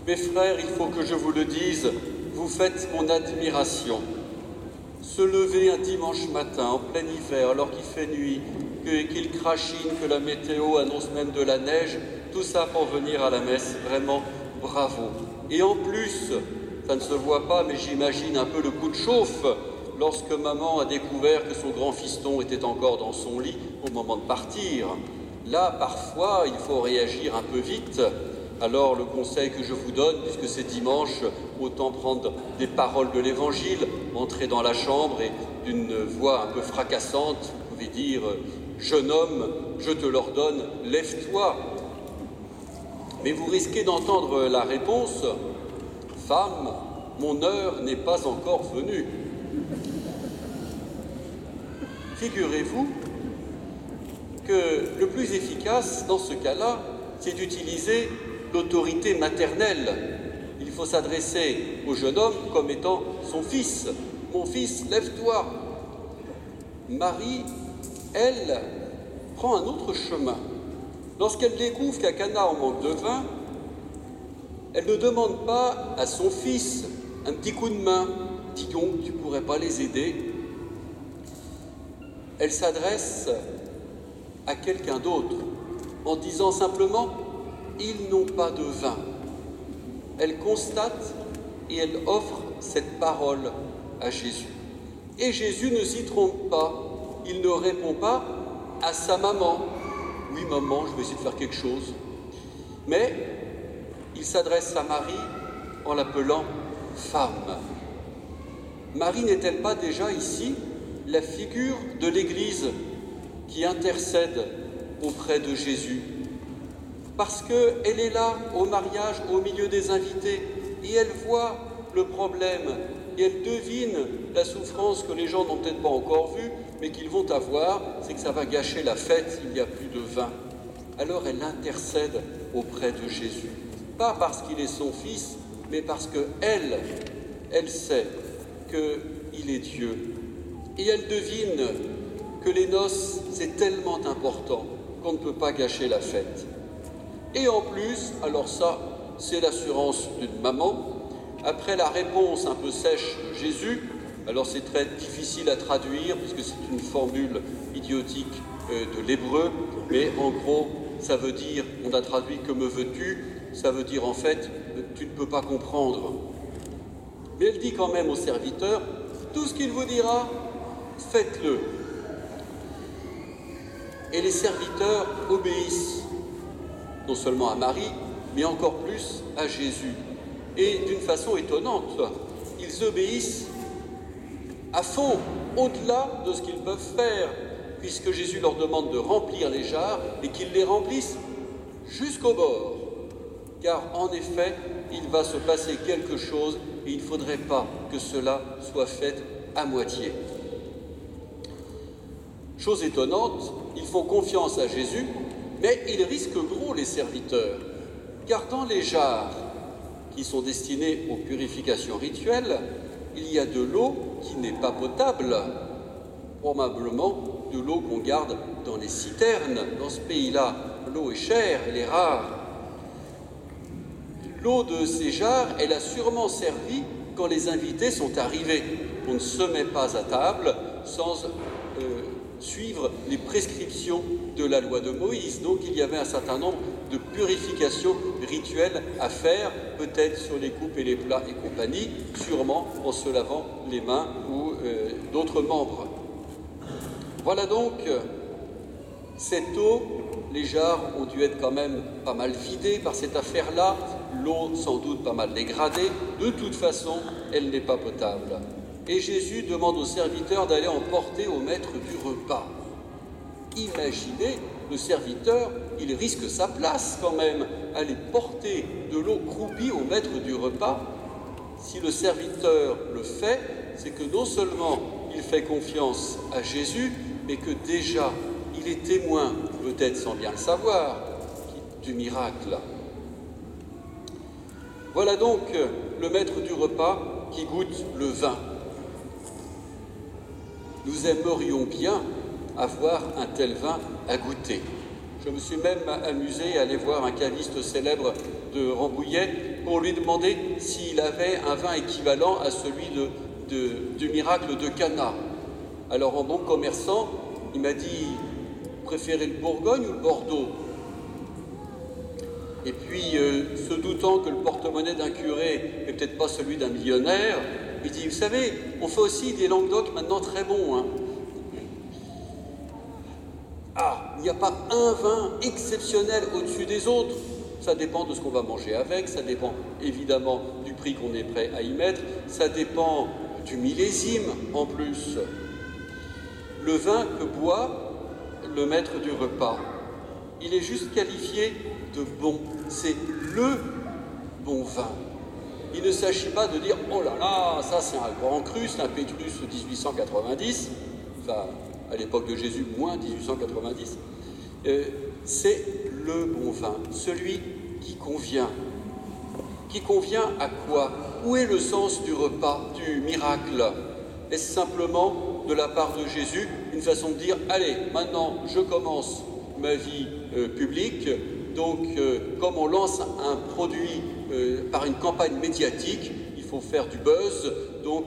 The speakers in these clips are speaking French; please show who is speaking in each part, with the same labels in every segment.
Speaker 1: Mes frères, il faut que je vous le dise, vous faites mon admiration. Se lever un dimanche matin, en plein hiver, alors qu'il fait nuit, qu'il crachine, que la météo annonce même de la neige, tout ça pour venir à la messe, vraiment bravo. Et en plus, ça ne se voit pas, mais j'imagine un peu le coup de chauffe lorsque maman a découvert que son grand fiston était encore dans son lit au moment de partir. Là, parfois, il faut réagir un peu vite. Alors, le conseil que je vous donne, puisque c'est dimanche, autant prendre des paroles de l'Évangile, entrer dans la chambre et d'une voix un peu fracassante, vous pouvez dire « Jeune homme, je te l'ordonne, lève-toi ». Mais vous risquez d'entendre la réponse « Femme, mon heure n'est pas encore venue ». Figurez-vous que le plus efficace dans ce cas-là, c'est d'utiliser l'autorité maternelle. Il faut s'adresser au jeune homme comme étant son fils. « Mon fils, lève-toi » Marie, elle, prend un autre chemin. Lorsqu'elle découvre qu'à Cana on manque de vin, elle ne demande pas à son fils un petit coup de main. « Dis donc, tu ne pourrais pas les aider ?» Elle s'adresse à quelqu'un d'autre en disant simplement « Ils n'ont pas de vin ». Elle constate et elle offre cette parole à Jésus. Et Jésus ne s'y trompe pas. Il ne répond pas à sa maman. « Oui, maman, je vais essayer de faire quelque chose. » Mais il s'adresse à Marie en l'appelant « femme ». Marie n'est-elle pas déjà ici la figure de l'Église qui intercède auprès de Jésus? Parce qu'elle est là, au mariage, au milieu des invités, et elle voit le problème, et elle devine la souffrance que les gens n'ont peut-être pas encore vue, mais qu'ils vont avoir, c'est que ça va gâcher la fête s'il n'y a plus de vin. Alors elle intercède auprès de Jésus. Pas parce qu'il est son fils, mais parce qu'elle sait qu'il est Dieu. Et elle devine que les noces, c'est tellement important qu'on ne peut pas gâcher la fête. Et en plus, alors ça, c'est l'assurance d'une maman, après la réponse un peu sèche de Jésus, alors c'est très difficile à traduire, puisque c'est une formule idiotique de l'hébreu, mais en gros, ça veut dire, on a traduit « que me veux-tu », ça veut dire en fait « tu ne peux pas comprendre ». Mais elle dit quand même au serviteur « tout ce qu'il vous dira, faites-le ». Et les serviteurs obéissent, non seulement à Marie, mais encore plus à Jésus. Et d'une façon étonnante, ils obéissent à fond, au-delà de ce qu'ils peuvent faire, puisque Jésus leur demande de remplir les jarres et qu'ils les remplissent jusqu'au bord. Car en effet, il va se passer quelque chose et il ne faudrait pas que cela soit fait à moitié. Chose étonnante, ils font confiance à Jésus, mais ils risquent gros, les serviteurs, car dans les jarres qui sont destinés aux purifications rituelles, il y a de l'eau qui n'est pas potable, probablement de l'eau qu'on garde dans les citernes. Dans ce pays-là, l'eau est chère, elle est rare. L'eau de ces jarres, elle a sûrement servi quand les invités sont arrivés. On ne se met pas à table sans suivre les prescriptions de la loi de Moïse. Donc il y avait un certain nombre de purifications rituelles à faire, peut-être sur les coupes et les plats et compagnie, sûrement en se lavant les mains ou d'autres membres. Voilà donc cette eau. Les jarres ont dû être quand même pas mal vidées par cette affaire-là, l'eau sans doute pas mal dégradée. De toute façon, elle n'est pas potable. Et Jésus demande aux serviteurs d'aller en porter au maître du repas. Imaginez, le serviteur, il risque sa place quand même, aller porter de l'eau croupie au maître du repas. Si le serviteur le fait, c'est que non seulement il fait confiance à Jésus, mais que déjà il est témoin, peut-être sans bien le savoir, du miracle. Voilà donc le maître du repas qui goûte le vin. Nous aimerions bien avoir un tel vin à goûter. Je me suis même amusé à aller voir un caviste célèbre de Rambouillet pour lui demander s'il avait un vin équivalent à celui du miracle de Cana. Alors en bon commerçant, il m'a dit « Préférez le Bourgogne ou le Bordeaux ?» Et puis, se doutant que le porte-monnaie d'un curé n'est peut-être pas celui d'un millionnaire, il dit « Vous savez, on fait aussi des Languedoc maintenant très bons. Hein. » Ah, il n'y a pas un vin exceptionnel au-dessus des autres. Ça dépend de ce qu'on va manger avec, ça dépend évidemment du prix qu'on est prêt à y mettre, ça dépend du millésime en plus. Le vin que boit le maître du repas, il est juste qualifié de bon. C'est le bon vin. Il ne s'agit pas de dire « Oh là là, ça c'est un grand cru, c'est un Pétrus 1890 », enfin à l'époque de Jésus, moins 1890. C'est le bon vin, celui qui convient. Qui convient à quoi? Où est le sens du repas, du miracle? Est-ce simplement, de la part de Jésus, une façon de dire « Allez, maintenant je commence ma vie publique, donc comme on lance un produit par une campagne médiatique, il faut faire du buzz, donc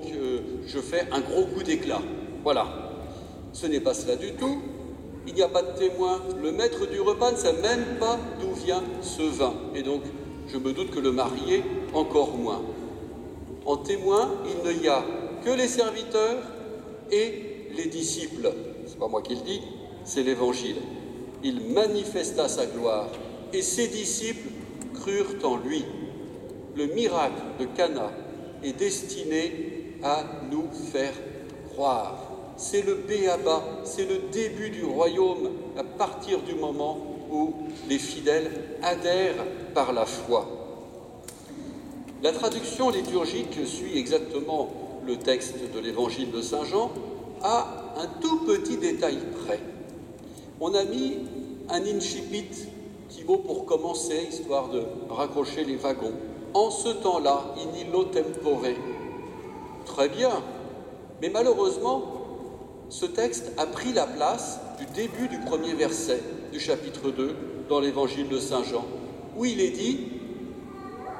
Speaker 1: je fais un gros coup d'éclat. » Voilà. Ce n'est pas cela du tout. Il n'y a pas de témoin. Le maître du repas ne sait même pas d'où vient ce vin. Et donc, je me doute que le marié, encore moins. En témoin, il n'y a que les serviteurs et les disciples. C'est pas moi qui le dis, c'est l'Évangile. Il manifesta sa gloire et ses disciples crurent en lui. Le miracle de Cana est destiné à nous faire croire. C'est le b.a.-ba, c'est le début du royaume à partir du moment où les fidèles adhèrent par la foi. La traduction liturgique suit exactement le texte de l'évangile de Saint Jean à un tout petit détail près. On a mis un incipit qui vaut pour commencer, histoire de raccrocher les wagons. En ce temps-là, in illo tempore. Très bien, mais malheureusement, ce texte a pris la place du début du premier verset du chapitre 2 dans l'évangile de Saint Jean, où il est dit,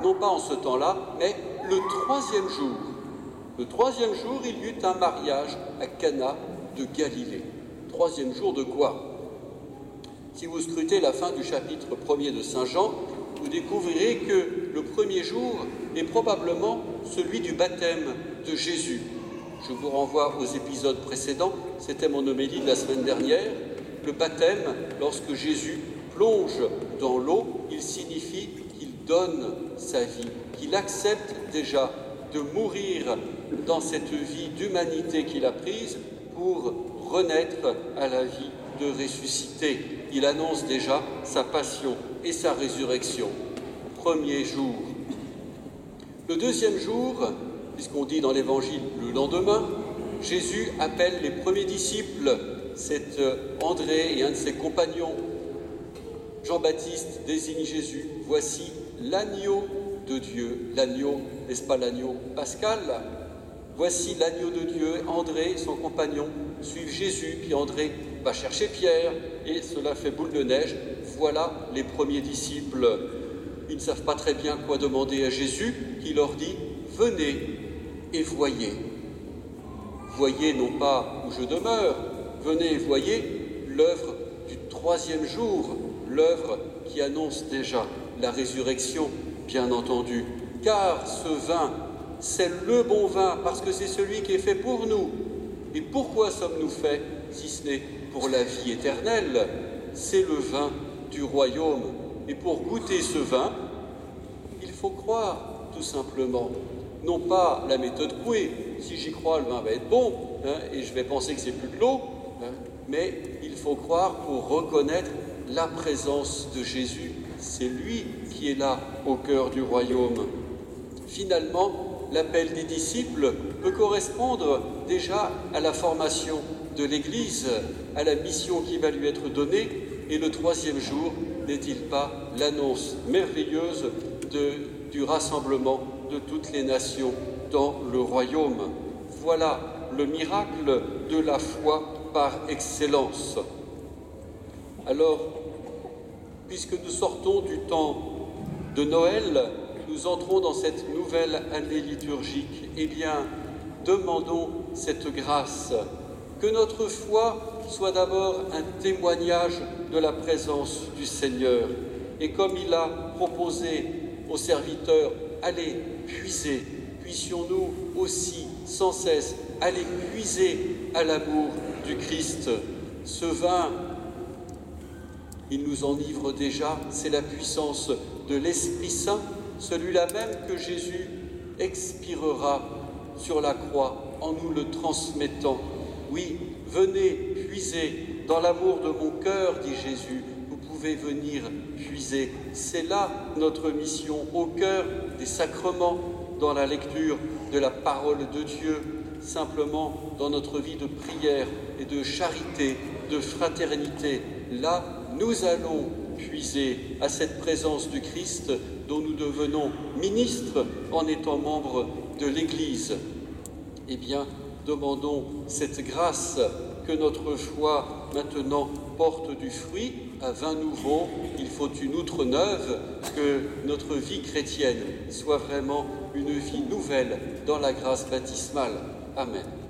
Speaker 1: non pas en ce temps-là, mais le troisième jour. Le troisième jour, il y eut un mariage à Cana de Galilée. Troisième jour de quoi? Si vous scrutez la fin du chapitre 1er de Saint Jean, vous découvrirez que le premier jour est probablement celui du baptême de Jésus. Je vous renvoie aux épisodes précédents, c'était mon homélie de la semaine dernière. Le baptême, lorsque Jésus plonge dans l'eau, il signifie qu'il donne sa vie, qu'il accepte déjà de mourir dans cette vie d'humanité qu'il a prise pour renaître à la vie de ressuscité. Il annonce déjà sa passion et sa résurrection. Premier jour. Le deuxième jour, puisqu'on dit dans l'Évangile le lendemain, Jésus appelle les premiers disciples, c'est André et un de ses compagnons. Jean-Baptiste désigne Jésus, voici l'agneau de Dieu. L'agneau, n'est-ce pas l'agneau pascal? Voici l'agneau de Dieu. André, son compagnon, suivent Jésus, puis André va chercher Pierre, et cela fait boule de neige. Voilà les premiers disciples. Ils ne savent pas très bien quoi demander à Jésus, qui leur dit « Venez et voyez ». Voyez non pas où je demeure, venez et voyez l'œuvre du troisième jour, l'œuvre qui annonce déjà la résurrection, bien entendu. Car ce vin, c'est le bon vin, parce que c'est celui qui est fait pour nous. Et pourquoi sommes-nous faits, si ce n'est pour la vie éternelle? C'est le vin du royaume. Et pour goûter ce vin, il faut croire, tout simplement. Non pas la méthode Coué, si j'y crois, le vin va être bon, et je vais penser que c'est plus de l'eau, mais il faut croire pour reconnaître la présence de Jésus. C'est lui qui est là, au cœur du royaume. Finalement, l'appel des disciples peut correspondre déjà à la formation de l'Église, à la mission qui va lui être donnée, et le troisième jour n'est-il pas l'annonce merveilleuse du rassemblement de toutes les nations dans le royaume? Voilà le miracle de la foi par excellence. Alors, puisque nous sortons du temps de Noël, nous nous entrons dans cette nouvelle année liturgique, eh bien, demandons cette grâce, que notre foi soit d'abord un témoignage de la présence du Seigneur. Et comme il a proposé aux serviteurs, allez, puisez, puissions-nous aussi sans cesse aller puiser à l'amour du Christ. Ce vin, il nous enivre déjà, c'est la puissance de l'Esprit Saint, celui-là même que Jésus expirera sur la croix en nous le transmettant. Oui, venez puiser dans l'amour de mon cœur, dit Jésus. Vous pouvez venir puiser. C'est là notre mission, au cœur des sacrements, dans la lecture de la parole de Dieu, simplement dans notre vie de prière et de charité, de fraternité. Là, nous allons puiser à cette présence du Christ dont nous devenons ministres en étant membres de l'Église. Eh bien, demandons cette grâce, que notre foi maintenant porte du fruit, un vin nouveau. Il faut une outre neuve, que notre vie chrétienne soit vraiment une vie nouvelle dans la grâce baptismale. Amen.